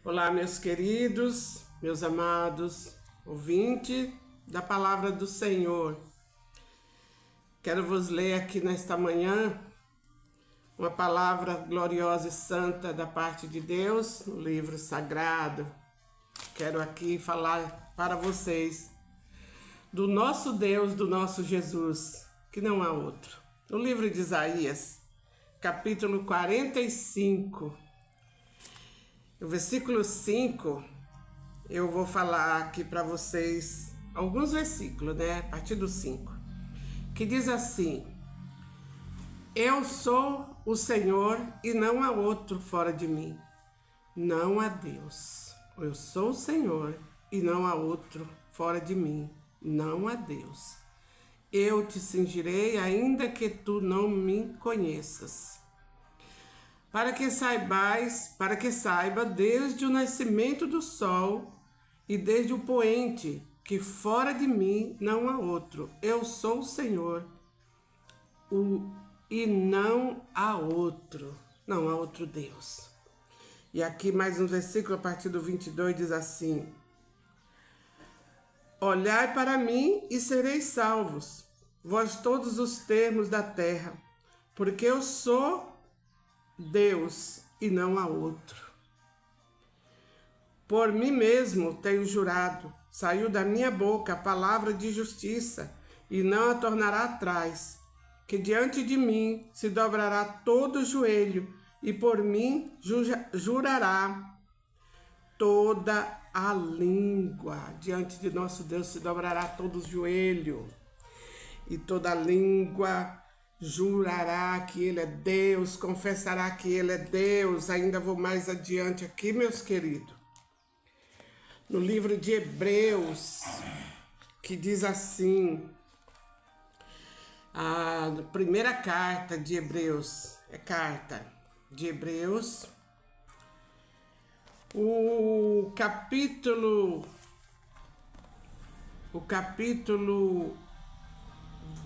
Olá, meus queridos, meus amados ouvintes da Palavra do Senhor. Quero vos ler aqui nesta manhã uma palavra gloriosa e santa da parte de Deus, no livro sagrado. Quero aqui falar para vocês do nosso Deus, do nosso Jesus, que não há outro. No livro de Isaías, capítulo 45, no versículo 5, eu vou falar aqui para vocês alguns versículos, a partir do 5, que diz assim: Eu sou o Senhor e não há outro fora de mim, não há Deus. Eu sou o Senhor e não há outro fora de mim, não há Deus. Eu te cingirei ainda que tu não me conheças. Para que saiba desde o nascimento do sol e desde o poente, que fora de mim não há outro. Eu sou o Senhor, e não há outro Deus. E aqui mais um versículo a partir do 22 diz assim: Olhai para mim e sereis salvos, vós todos os termos da terra, porque eu sou Deus e não há outro. Por mim mesmo tenho jurado, saiu da minha boca a palavra de justiça, e não a tornará atrás, que diante de mim se dobrará todo o joelho, e por mim jurará toda a língua. Diante de nosso Deus se dobrará todo o joelho, e toda a língua jurará que Ele é Deus, confessará que Ele é Deus. Ainda vou mais adiante aqui, meus queridos. No livro de Hebreus, que diz assim, a primeira carta de Hebreus, carta de Hebreus, o capítulo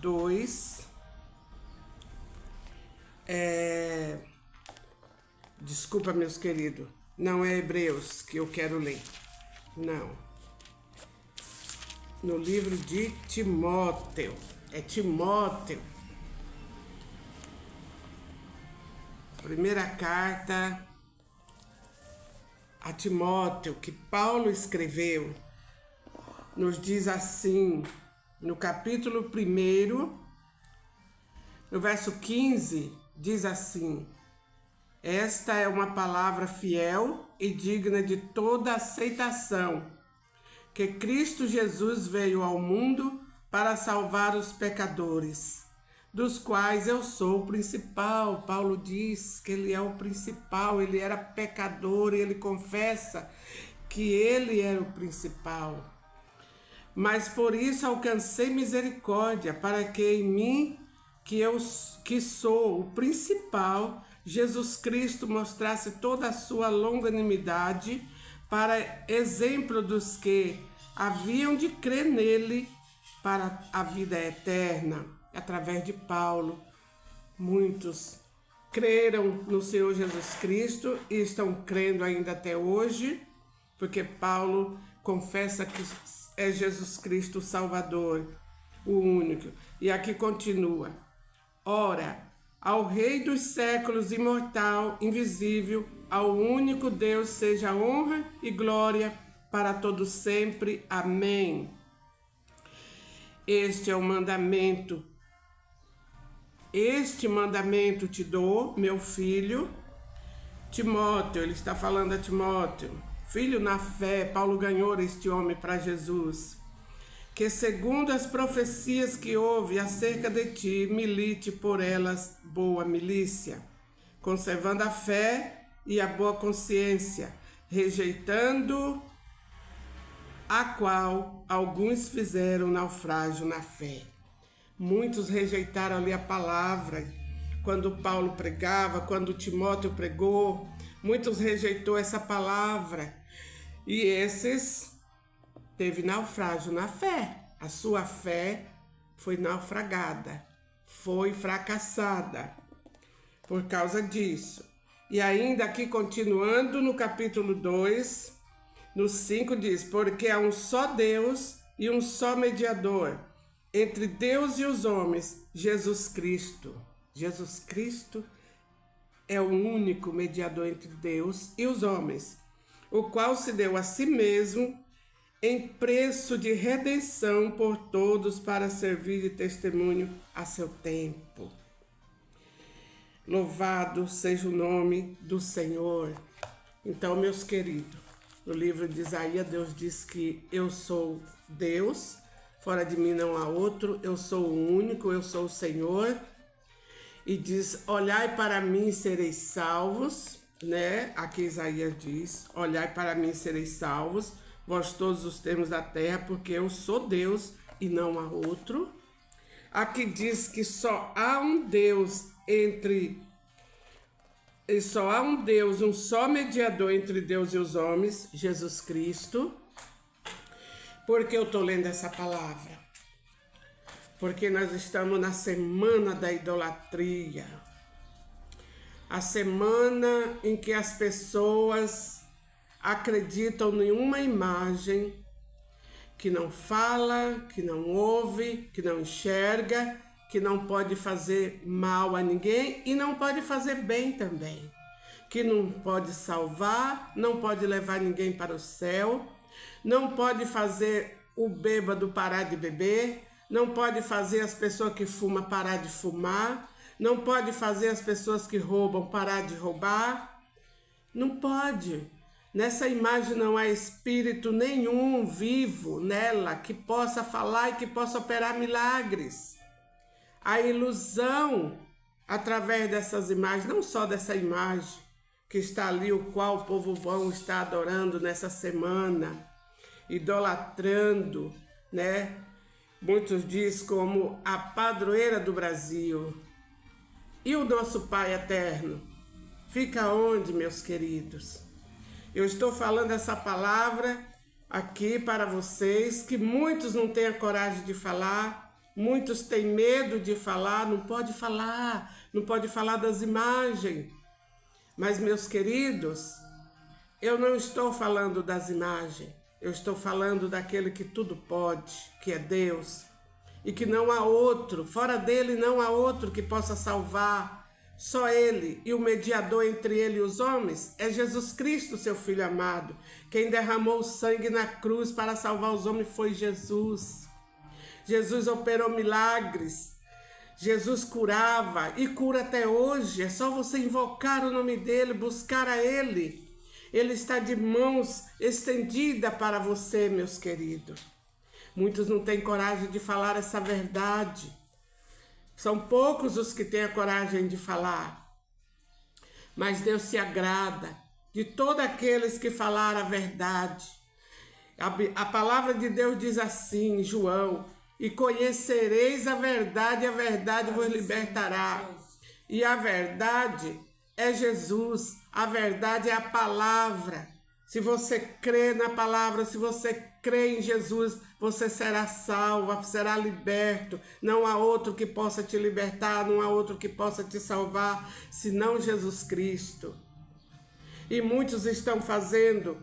2, desculpa, meus queridos, não é Hebreus que eu quero ler, não. No livro de Timóteo, é Timóteo. Primeira carta a Timóteo, que Paulo escreveu, nos diz assim, no capítulo 1, no verso 15, diz assim: Esta é uma palavra fiel e digna de toda aceitação, que Cristo Jesus veio ao mundo para salvar os pecadores, dos quais eu sou o principal. Paulo diz que ele é o principal, ele era pecador e ele confessa que ele era o principal. Mas por isso alcancei misericórdia, para que em mim, que sou o principal, Jesus Cristo mostrasse toda a sua longanimidade, para exemplo dos que haviam de crer nele para a vida eterna. Através de Paulo, muitos creram no Senhor Jesus Cristo e estão crendo ainda até hoje, porque Paulo confessa que é Jesus Cristo o Salvador, o único. E aqui continua: Ora, ao Rei dos séculos, imortal, invisível, ao único Deus, seja honra e glória para todos sempre. Amém. Este mandamento te dou, meu filho Timóteo. Ele está falando a Timóteo, filho na fé. Paulo ganhou este homem para Jesus. Que segundo as profecias que houve acerca de ti, milite por elas boa milícia, conservando a fé e a boa consciência, rejeitando a qual alguns fizeram naufrágio na fé. Muitos rejeitaram ali a palavra, quando Paulo pregava, quando Timóteo pregou, muitos rejeitou essa palavra, e esses teve naufrágio na fé. A sua fé foi naufragada, foi fracassada por causa disso. E ainda aqui continuando no capítulo 2, no 5 diz: porque há um só Deus e um só mediador entre Deus e os homens, Jesus Cristo. Jesus Cristo é o único mediador entre Deus e os homens, o qual se deu a si mesmo em preço de redenção por todos para servir de testemunho a seu tempo. Louvado seja o nome do Senhor. Então, meus queridos, no livro de Isaías, Deus diz que eu sou Deus, fora de mim não há outro, eu sou o único, eu sou o Senhor. E diz: olhai para mim e sereis salvos, né? Aqui Isaías diz: olhai para mim e sereis salvos, vós todos os termos da terra, porque eu sou Deus e não há outro. Aqui diz que só há um Deus um só mediador entre Deus e os homens, Jesus Cristo. Por que eu estou lendo essa palavra? Porque nós estamos na semana da idolatria. A semana em que as pessoas acreditam em uma imagem que não fala, que não ouve, que não enxerga, que não pode fazer mal a ninguém e não pode fazer bem também. Que não pode salvar, não pode levar ninguém para o céu, não pode fazer o bêbado parar de beber, não pode fazer as pessoas que fumam parar de fumar, não pode fazer as pessoas que roubam parar de roubar. Não pode. Nessa imagem não há espírito nenhum vivo nela que possa falar e que possa operar milagres. A ilusão através dessas imagens, não só dessa imagem que está ali, o qual o povo vão estar adorando nessa semana, idolatrando, né? Muitos dizem como a padroeira do Brasil. E o nosso Pai eterno? Fica onde, meus queridos? Eu estou falando essa palavra aqui para vocês, que muitos não têm a coragem de falar, muitos têm medo de falar, não pode falar das imagens. Mas, meus queridos, eu não estou falando das imagens, eu estou falando daquele que tudo pode, que é Deus, e que não há outro, fora dele não há outro que possa salvar, só ele, e o mediador entre ele e os homens é Jesus Cristo, seu Filho amado. Quem derramou o sangue na cruz para salvar os homens foi Jesus. Jesus operou milagres, Jesus curava e cura até hoje. É só você invocar o nome dele, buscar a ele. Ele está de mãos estendidas para você, meus queridos. Muitos não têm coragem de falar essa verdade. São poucos os que têm a coragem de falar. Mas Deus se agrada de todos aqueles que falaram a verdade. A palavra de Deus diz assim, João: e conhecereis a verdade vos libertará. E a verdade é Jesus, a verdade é a palavra. Se você crê na palavra, se você crê em Jesus, você será salvo, será liberto. Não há outro que possa te libertar, não há outro que possa te salvar, senão Jesus Cristo. E muitos estão fazendo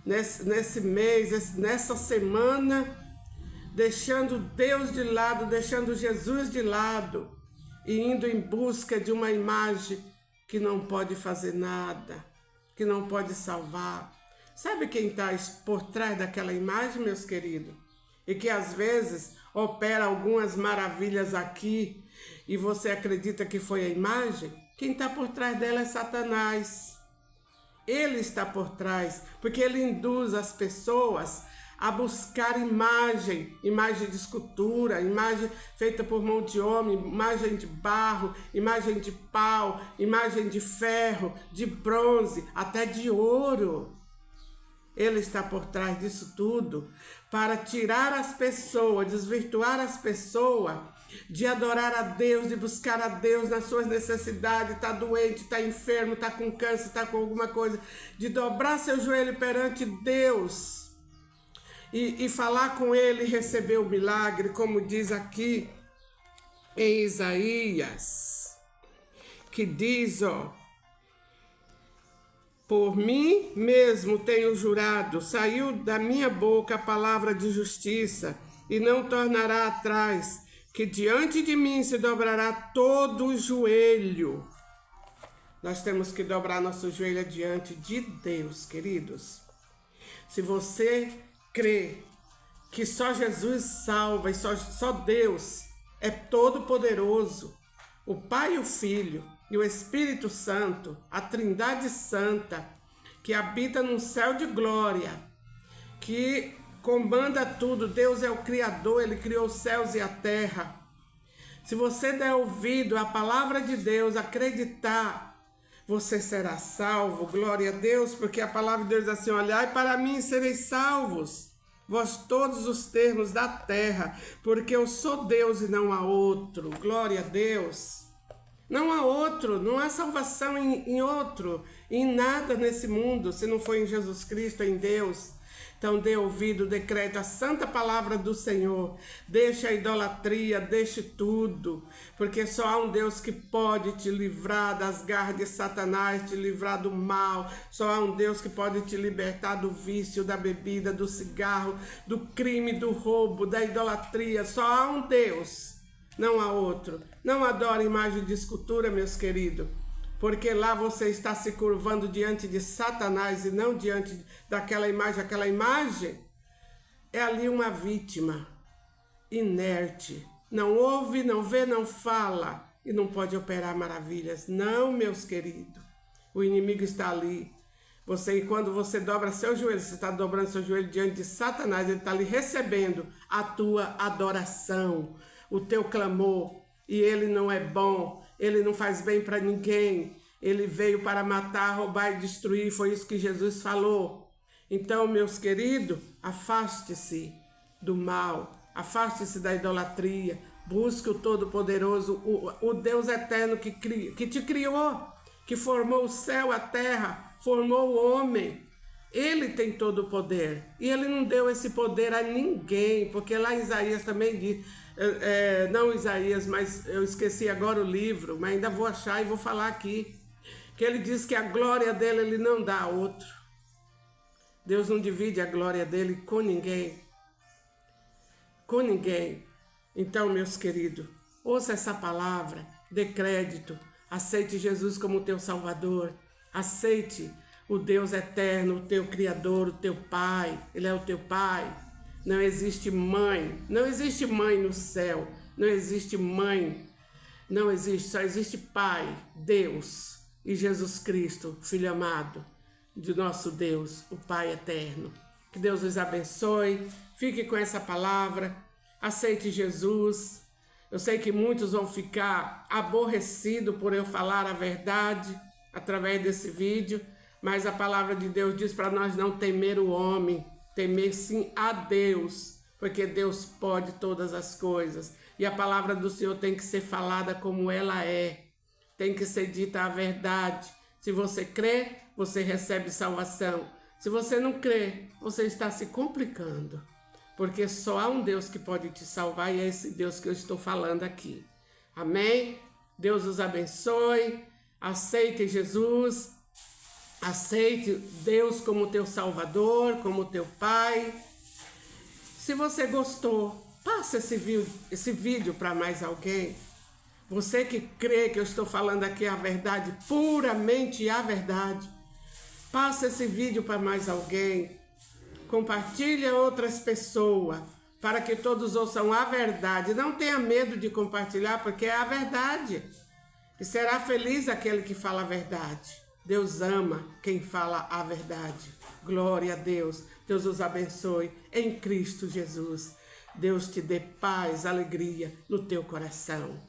nesse mês, nessa semana, deixando Deus de lado, deixando Jesus de lado e indo em busca de uma imagem que não pode fazer nada, que não pode salvar. Sabe quem está por trás daquela imagem, meus queridos? E que às vezes opera algumas maravilhas aqui e você acredita que foi a imagem? Quem está por trás dela é Satanás. Ele está por trás, porque ele induz as pessoas a buscar imagem de escultura, imagem feita por mão de homem, imagem de barro, imagem de pau, imagem de ferro, de bronze, até de ouro. Ele está por trás disso tudo para tirar as pessoas, desvirtuar as pessoas de adorar a Deus, de buscar a Deus nas suas necessidades. Está doente, está enfermo, está com câncer, está com alguma coisa, de dobrar seu joelho perante Deus e falar com ele e receber o milagre, como diz aqui em Isaías, que diz, Por mim mesmo tenho jurado, saiu da minha boca a palavra de justiça, e não tornará atrás, que diante de mim se dobrará todo o joelho. Nós temos que dobrar nosso joelho diante de Deus, queridos. Se você crê que só Jesus salva e só Deus é todo poderoso, o Pai e o Filho e o Espírito Santo, a Trindade Santa, que habita num céu de glória, que comanda tudo, Deus é o Criador, Ele criou os céus e a terra. Se você der ouvido à palavra de Deus, acreditar, você será salvo, glória a Deus, porque a palavra de Deus diz assim: olhai para mim e sereis salvos, vós todos os termos da terra, porque eu sou Deus e não há outro, glória a Deus. Não há outro, não há salvação em outro, em nada nesse mundo, se não for em Jesus Cristo, em Deus. Então dê ouvido, decrete a santa palavra do Senhor, deixe a idolatria, deixe tudo, porque só há um Deus que pode te livrar das garras de Satanás, te livrar do mal, só há um Deus que pode te libertar do vício, da bebida, do cigarro, do crime, do roubo, da idolatria, só há um Deus, não há outro. Não adore imagem de escultura, meus queridos, porque lá você está se curvando diante de Satanás e não diante daquela imagem. Aquela imagem é ali uma vítima inerte, não ouve, não vê, não fala e não pode operar maravilhas. Não, meus queridos, o inimigo está ali. Quando você dobra seu joelho, você está dobrando seu joelho diante de Satanás, ele está ali recebendo a tua adoração, o teu clamor, e ele não é bom. Ele não faz bem para ninguém. Ele veio para matar, roubar e destruir. Foi isso que Jesus falou. Então, meus queridos, afaste-se do mal. Afaste-se da idolatria. Busque o Todo-Poderoso, o Deus eterno que te criou, que formou o céu, a terra, formou o homem. Ele tem todo o poder. E ele não deu esse poder a ninguém. Porque lá em Isaías também diz... não Isaías, mas eu esqueci agora o livro, mas ainda vou achar e vou falar aqui, que ele diz que a glória dele ele não dá a outro. Deus não divide a glória dele com ninguém. Com ninguém. Então, meus queridos, ouça essa palavra, dê crédito, aceite Jesus como teu Salvador, aceite o Deus eterno, o teu Criador, o teu Pai. Ele é o teu Pai. Não existe mãe no céu, não existe mãe, não existe, só existe Pai, Deus e Jesus Cristo, Filho amado de nosso Deus, o Pai eterno. Que Deus os abençoe, fique com essa palavra, aceite Jesus. Eu sei que muitos vão ficar aborrecidos por eu falar a verdade através desse vídeo, mas a palavra de Deus diz para nós não temer o homem, temer sim a Deus, porque Deus pode todas as coisas. E a palavra do Senhor tem que ser falada como ela é. Tem que ser dita a verdade. Se você crê, você recebe salvação. Se você não crê, você está se complicando. Porque só há um Deus que pode te salvar e é esse Deus que eu estou falando aqui. Amém? Deus os abençoe. Aceite Jesus. Aceite Deus como teu Salvador, como teu Pai. Se você gostou, passe esse vídeo para mais alguém. Você que crê que eu estou falando aqui a verdade, puramente a verdade. Passe esse vídeo para mais alguém. Compartilhe a outras pessoas, para que todos ouçam a verdade. Não tenha medo de compartilhar, porque é a verdade. E será feliz aquele que fala a verdade. Deus ama quem fala a verdade. Glória a Deus. Deus os abençoe em Cristo Jesus. Deus te dê paz, alegria no teu coração.